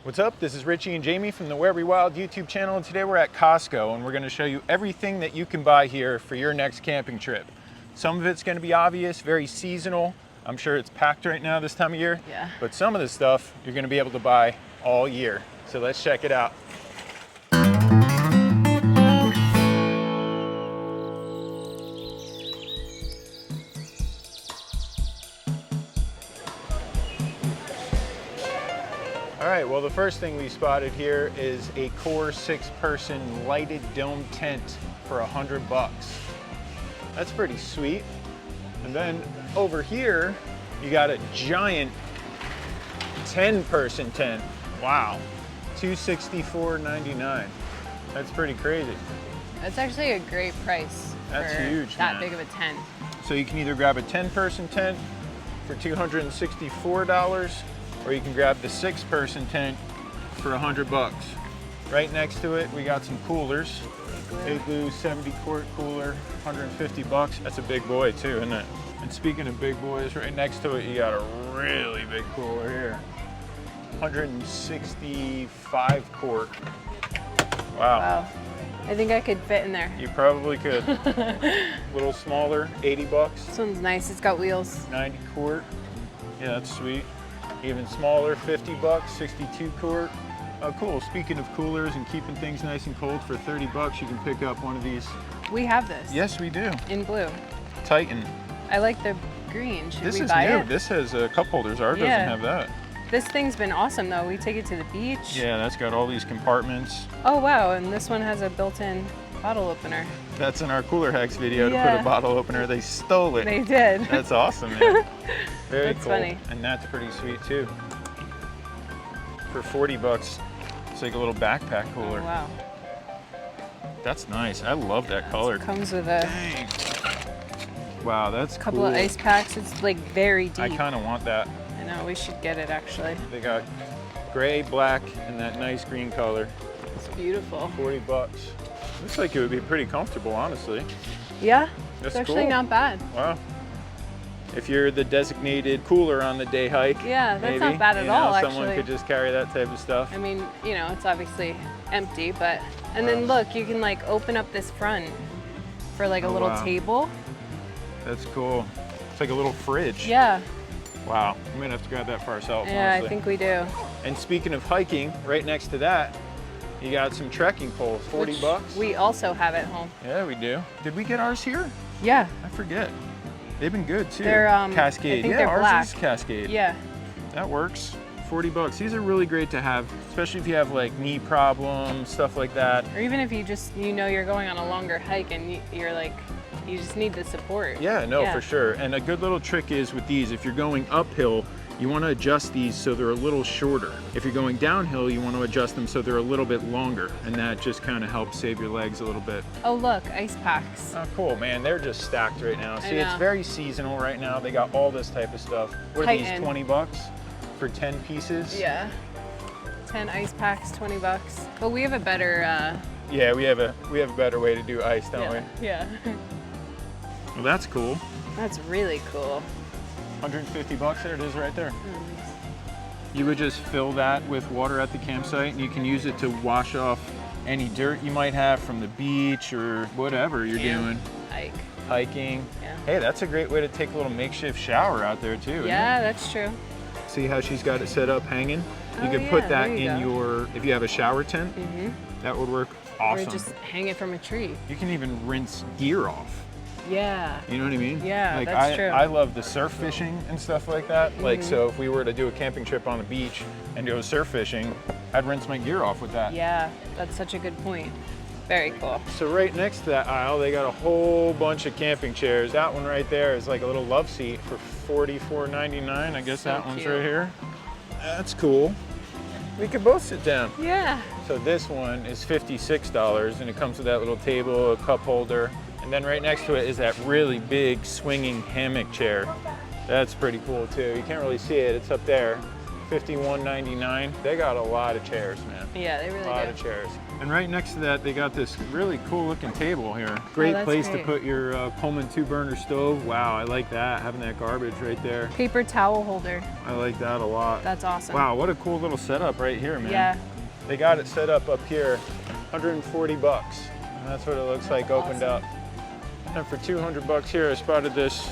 What's up? This is Richie and Jamie from the Where We Wild YouTube channel, and today we're at Costco and we're going to show you everything that you can buy here for your next camping trip. Some of it's going to be obvious, very seasonal. I'm sure it's packed right now this time of year. Yeah. But some of the stuff you're going to be able to buy all year. So let's check it out. All right, well, the first thing we spotted here is a Core 6-person lighted dome tent for $100. That's pretty sweet. And then over here, you got a giant 10-person tent. Wow, $264.99. That's pretty crazy. That's actually a great price. That's for huge, that man. big of a tent. So you can either grab a 10-person tent for $264, or you can grab the 6-person tent for $100. Right next to it, we got some coolers. Igloo 70-quart cooler, $150. That's a big boy too, isn't it? And speaking of big boys, right next to it, you got a really big cooler here. 165 quart. Wow. I think I could fit in there. You probably could. A little smaller, $80. This one's nice, it's got wheels. 90 quart. Yeah, that's sweet. Even smaller, $50, 62 quart. Oh, cool. Speaking of coolers and keeping things nice and cold, for $30, you can pick up one of these. We have this. Yes, we do. In blue. Titan. I like the green. Should This we is buy new. it? This has cup holders. Ours doesn't have that. This thing's been awesome though. We take it to the beach. Yeah, that's got all these compartments. Oh wow, and this one has a built-in bottle opener. That's in our Cooler Hacks video to put a bottle opener. They stole it. They did. That's awesome, man. Very That's cool. funny. And that's pretty sweet too. For $40, it's like a little backpack cooler. Oh, wow. That's nice. I love that color. Comes with a Dang. Wow, that's couple cool. of ice packs. It's like very deep. I kind of want that. I know, we should get it actually. They got gray, black, and that nice green color. It's beautiful. $40. Looks like it would be pretty comfortable, honestly. Yeah, That's it's actually cool. not bad. Wow. If you're the designated cooler on the day hike, Yeah, that's maybe, not bad at all, someone actually. could just carry that type of stuff. I mean, you know, it's obviously empty, but, and then look, you can like open up this front for like a little table. That's cool. It's like a little fridge. Yeah. Wow, I'm gonna have to grab that for ourselves, Yeah, honestly. I think we do. And speaking of hiking, right next to that, you got some trekking poles, $40. We also have at home. Yeah, we do. Did we get ours here? Yeah. I forget. They've been good too. They're Cascade. I think yeah, they're ours black. is Cascade. Yeah. That works. $40. These are really great to have, especially if you have like knee problems, stuff like that. Or even if you just, you know, you're going on a longer hike and you're like, you just need the support. Yeah, no, for sure. And a good little trick is with these, if you're going uphill, you want to adjust these so they're a little shorter. If you're going downhill, you want to adjust them so they're a little bit longer, and that just kind of helps save your legs a little bit. Oh look, ice packs. Oh, cool, man. They're just stacked right now. See, it's know. very seasonal right now. They got all this type of stuff. What are these, Titan. $20 for 10 pieces? Yeah. 10 ice packs, $20. But we have a better Yeah, we have a better way to do ice, don't we? Yeah. Well, that's cool. That's really cool. $150, there it is right there. You would just fill that with water at the campsite, and you can use it to wash off any dirt you might have from the beach or whatever you're doing. Hiking. Yeah. Hey, that's a great way to take a little makeship shower out there too. Yeah, that's true. See how she's got it set up hanging? You can yeah, put that there you in go. your, if you have a shower tent, that would work awesome. Or just hang it from a tree. You can even rinse gear off. Yeah. You know what I mean? Yeah, like that's true. I love the surf fishing and stuff like that. Like, so if we were to do a camping trip on the beach and go surf fishing, I'd rinse my gear off with that. Yeah, that's such a good point. Very cool. So right next to that aisle, they got a whole bunch of camping chairs. That one right there is like a little love seat for $44.99. I guess So that one's cute. right here. That's cool. We could both sit down. Yeah. So this one is $56, and it comes with that little table, a cup holder, and then right next to it is that really big swinging hammock chair. That's pretty cool too. You can't really see it, it's up there. $51.99. They got a lot of chairs, man. Yeah, they really do. A lot of chairs. And right next to that, they got this really cool looking table here. Great place to put your Pullman 2-burner stove. Wow, I like that, having that garbage right there. Paper towel holder. I like that a lot. That's awesome. Wow, what a cool little setup right here, man. Yeah. They got it set up here, 140 bucks. And that's what it looks like opened up. And for 200 bucks here, I spotted this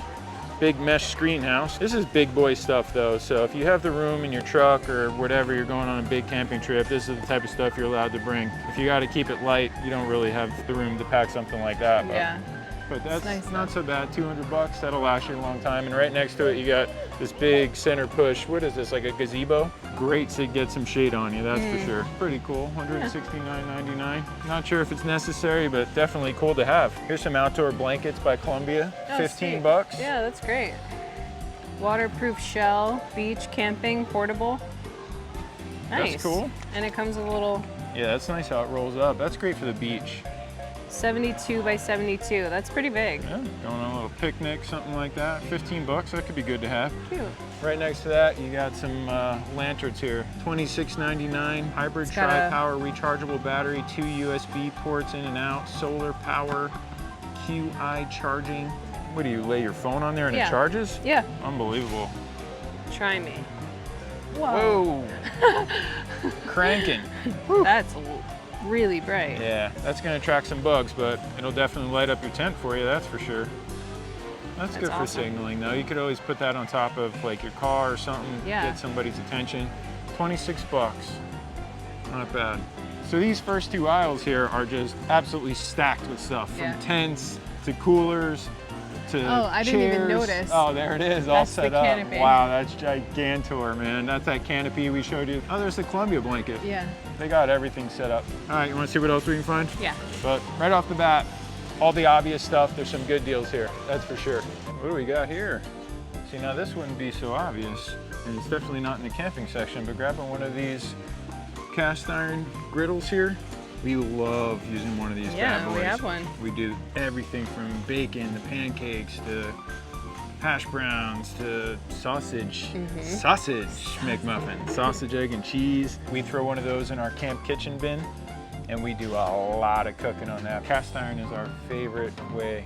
big mesh screen house. This is big boy stuff though, so if you have the room in your truck or whatever, you're going on a big camping trip, this is the type of stuff you're allowed to bring. If you got to keep it light, you don't really have the room to pack something like that. Yeah. But that's nice not so bad, 200 bucks, that'll last you a long time. And right next to it, you got this big center push. What is this, like a gazebo? Great to get some shade on you, that's for sure. Pretty cool, $169.99. Not sure if it's necessary, but definitely cool to have. Here's some outdoor blankets by Columbia, 15 bucks. Yeah, that's great. Waterproof shell, beach, camping, portable. Nice. That's cool. And it comes with a little... Yeah, that's nice how it rolls up. That's great for the beach. 72 by 72, that's pretty big. Yeah, going on a little picnic, something like that. 15 bucks, that could be good to have. Cute. Right next to that, you got some lanterns here. $26.99, hybrid tri-power rechargeable battery, 2 USB ports in and out, solar power, QI charging. What do you lay your phone on there and it charges? Yeah. Unbelievable. Try me. Whoa. Whoa. Cranking. That's really bright. Yeah, that's gonna attract some bugs, but it'll definitely light up your tent for you, that's for sure. That's good for signaling though. You could always put that on top of like your car or something, get somebody's attention. 26 bucks, not bad. So these first 2 aisles here are just absolutely stacked with stuff, from tents to coolers to I chairs. didn't even notice. Oh, there it is, all set the up. canopy. Wow, that's gigantor, man. That's that canopy we showed you. Oh, there's the Columbia blanket. Yeah. They got everything set up. All right, you want to see what else we can find? Yeah. But right off the bat, all the obvious stuff, there's some good deals here, that's for sure. What do we got here? See, now this wouldn't be so obvious, and it's definitely not in the camping section, but grabbing one of these cast iron griddles here, we love using one of these bad boys. Yeah, we have one. We do everything from bacon to pancakes to hash browns to sausage, sausage McMuffin, sausage, egg, and cheese. We throw one of those in our camp kitchen bin, and we do a lot of cooking on that. Cast iron is our favorite way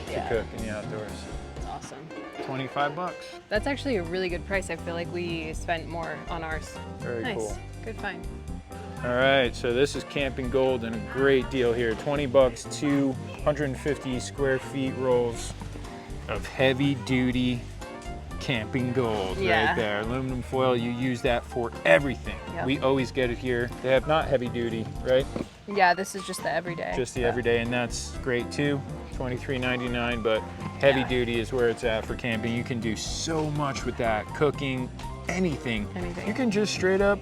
to cook in the outdoors. That's awesome. 25 bucks. That's actually a really good price. I feel like we spent more on ours. Very cool. Good find. All right, so this is Camping Gold and a great deal here. 20 bucks, 250 square feet rolls of heavy duty camping gold right there. Aluminum foil, you use that for everything. We always get it here. They have not heavy duty, right? Yeah, this is just the everyday. Just the everyday, and that's great too. $23.99, but heavy duty is where it's at for camping. You can do so much with that, cooking, anything. You can just straight up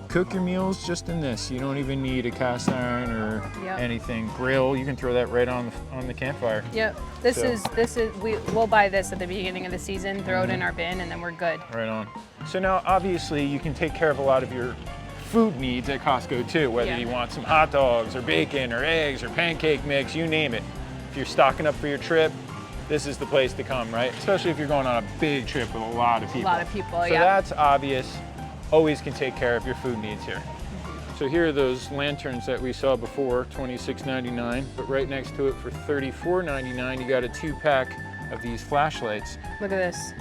cook your meals just in this. You don't even need a cast iron or anything. Grill, you can throw that right on the campfire. Yep. This is we'll buy this at the beginning of the season, throw it in our bin, and then we're good. Right on. So now obviously you can take care of a lot of your food needs at Costco too, whether you want some hot dogs or bacon or eggs or pancake mix, you name it. If you're stocking up for your trip, this is the place to come, right? Especially if you're going on a big trip with a lot of people. A lot of people, so that's obvious. Always can take care of your food needs here. So here are those lanterns that we saw before, $26.99, but right next to it for $34.99, you got a 2-pack of these flashlights. Look at this.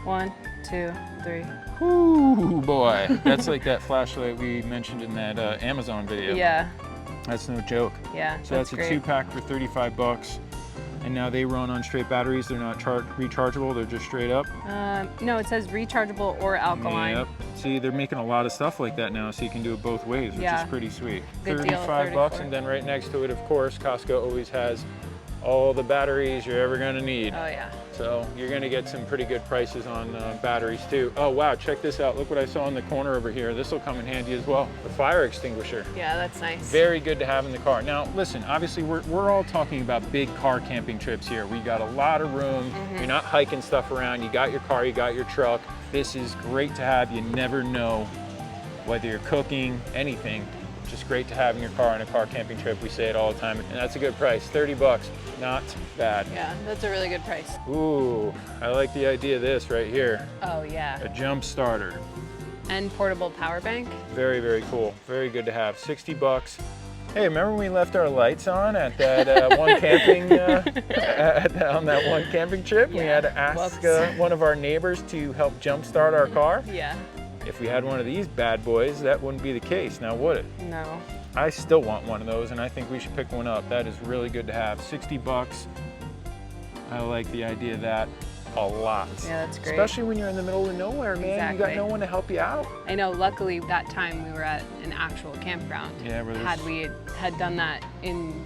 1, 2, 3. Ooh, boy. That's like that flashlight we mentioned in that Amazon video. Yeah. That's no joke. Yeah, so that's a 2-pack for 35 bucks. And now they run on straight batteries. They're not rechargeable, they're just straight up. No, it says rechargeable or alkaline. Yep. See, they're making a lot of stuff like that now, so you can do it both ways, which is pretty sweet. Good 35 deal, bucks, and then right next to it, of course, Costco always has all the batteries you're ever gonna need. Oh yeah. So you're gonna get some pretty good prices on batteries too. Oh wow, check this out. Look what I saw in the corner over here. This will come in handy as well. The fire extinguisher. Yeah, that's nice. Very good to have in the car. Now listen, obviously we're all talking about big car camping trips here. We got a lot of room. You're not hiking stuff around. You got your car, you got your truck. This is great to have. You never know whether you're cooking, anything. Just great to have in your car on a car camping trip. We say it all the time, and that's a good price. 30 bucks, not bad. Yeah, that's a really good price. Ooh, I like the idea of this right here. Oh yeah. A jump starter. And portable power bank. Very, very cool. Very good to have. 60 bucks. Hey, remember when we left our lights on at that one camping, on that one camping trip? Yeah. We had to ask one of our neighbors to help jumpstart our car. Yeah. If we had one of these bad boys, that wouldn't be the case, now would it? No. I still want one of those, and I think we should pick one up. That is really good to have. 60 bucks. I like the idea of that a lot. Yeah, that's great. Especially when you're in the middle of nowhere, man. Exactly. You got no one to help you out. I know, luckily that time we were at an actual campground. Yeah, where there's- Had we had done that in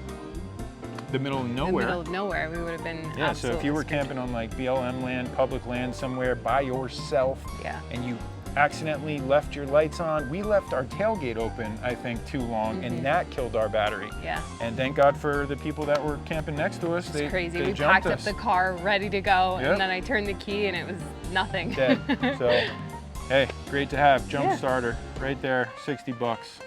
the middle of the nowhere. middle of nowhere, we would have been Yeah, so if you were screwed. camping on like BLM land, public land somewhere by yourself, Yeah. and you accidentally left your lights on, we left our tailgate open, I think, too long, and that killed our battery. Yeah. And thank God for the people that were camping next to us. It's crazy. They We jumped packed up us. the car ready to go, Yep. and then I turned the key and it was nothing. Dead. So, hey, great to have. Jump Yeah. starter right there, 60 bucks.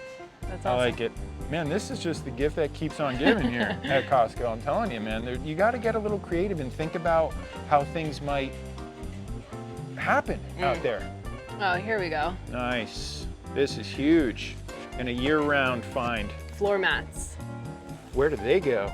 That's I awesome. like it. Man, this is just the gift that keeps on giving here at Costco. I'm telling you, man, you got to get a little creative and think about how things might happen out there. Oh, here we go. Nice. This is huge and a year-round find. Floor mats, Where do they go?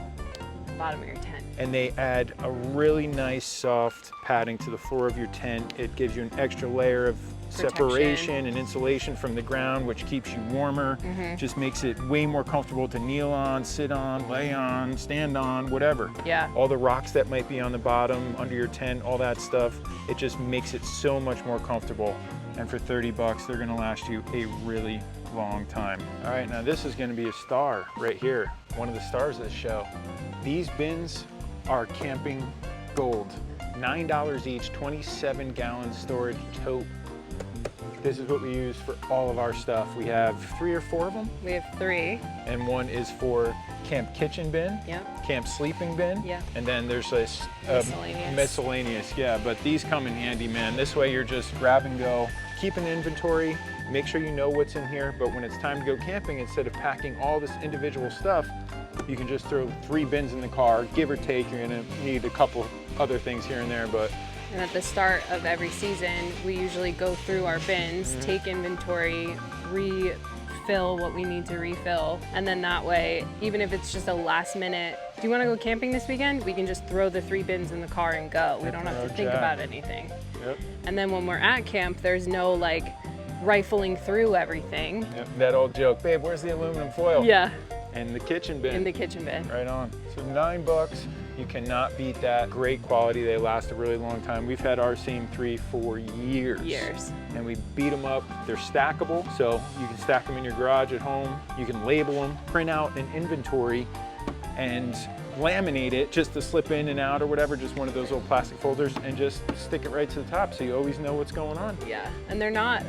bottom of your tent. And they add a really nice soft padding to the floor of your tent. It gives you an extra layer of separation and insulation from the ground, which keeps you warmer. Just makes it way more comfortable to kneel on, sit on, lay on, stand on, whatever. Yeah. All the rocks that might be on the bottom, under your tent, all that stuff, it just makes it so much more comfortable. And for 30 bucks, they're gonna last you a really long time. All right, now this is gonna be a star right here. One of the stars of this show. These bins are camping gold. $9 each, 27-gallon storage tote. This is what we use for all of our stuff. We have 3 or 4 of them, We have 3. and one is for camp kitchen bin, Yep. camp sleeping bin, Yeah. and then there's this Miscellaneous. miscellaneous, yeah, but these come in handy, man. This way you're just grab and go, keep an inventory, make sure you know what's in here, but when it's time to go camping, instead of packing all this individual stuff, you can just throw 3 bins in the car, give or take. You're gonna need a couple other things here and there, but And at the start of every season, we usually go through our bins, take inventory, refill what we need to refill. And then that way, even if it's just a last minute, do you want to go camping this weekend? We can just throw the 3 bins in the car and go. We don't have to think about anything. yep. And then when we're at camp, there's no like rifling through everything. Yep, that old joke, babe, where's the aluminum foil? Yeah, And the kitchen bin. in the kitchen bin. Right on. So $9, you cannot beat that. Great quality, they last a really long time. We've had our same 3 for years. And we beat them up. They're stackable, so you can stack them in your garage at home. You can label them, print out an inventory, and laminate it just to slip in and out or whatever, just one of those old plastic folders, and just stick it right to the top so you always know what's going on. Yeah, and they're not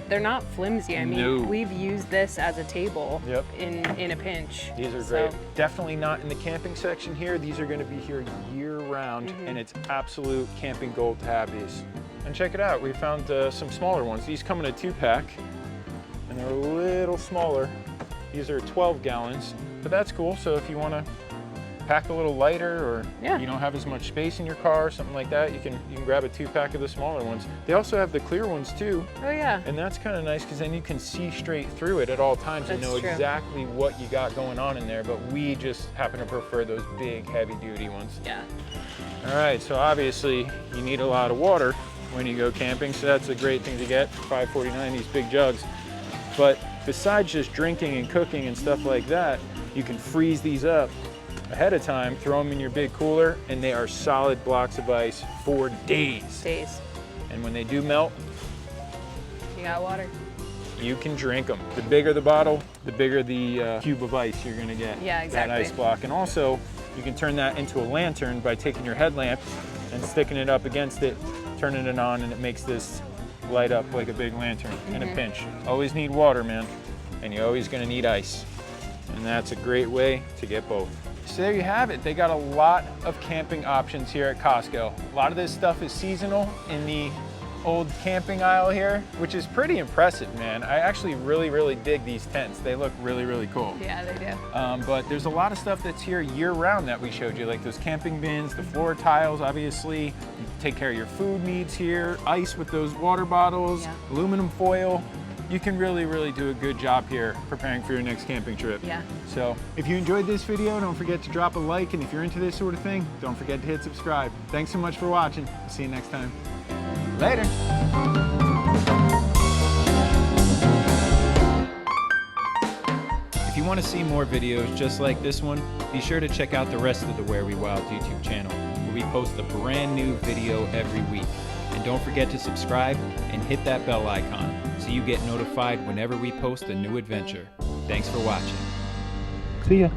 flimsy. I mean, No. we've used this as a table Yep. in a pinch. These are So, great. Definitely not in the camping section here. These are going to be here year round, and it's absolute camping gold to have these. And check it out, we found some smaller ones. These come in a 2-pack, and they're a little smaller. These are 12 gallons, but that's cool. So if you want to pack a little lighter, or Yeah. you don't have as much space in your car or something like that, you can grab a 2-pack of the smaller ones. They also have the clear ones too. Oh yeah. And that's kind of nice because then you can see straight through it at all times and That's know true. exactly what you got going on in there, but we just happen to prefer those big, heavy-duty ones. Yeah. All right, so obviously you need a lot of water when you go camping, so that's a great thing to get for $5.49, these big jugs. But besides just drinking and cooking and stuff like that, you can freeze these up ahead of time, throw them in your big cooler, and they are solid blocks of ice for days. Days. And when they do melt, You got water. you can drink them. The bigger the bottle, the bigger the cube of ice you're gonna get. Yeah, exactly. That ice block. And also, you can turn that into a lantern by taking your headlamp and sticking it up against it, turning it on, and it makes this light up like a big lantern in a pinch. Always need water, man. And you're always gonna need ice. And that's a great way to get both. So there you have it. They got a lot of camping options here at Costco. A lot of this stuff is seasonal in the old camping aisle here, which is pretty impressive, man. I actually really dig these tents. They look really cool. Yeah, they do. But there's a lot of stuff that's here year round that we showed you, like those camping bins, the floor tiles, obviously. You take care of your food needs here, ice with those water bottles, Yeah. aluminum foil. you can really do a good job here preparing for your next camping trip. Yeah. So if you enjoyed this video, don't forget to drop a like, and if you're into this sort of thing, don't forget to hit subscribe. Thanks so much for watching. I'll see you next time. Later. If you want to see more videos just like this one, be sure to check out the rest of the Where We Wild YouTube channel, where we post a brand new video every week. And don't forget to subscribe and hit that bell icon so you get notified whenever we post a new adventure. Thanks for watching. See ya.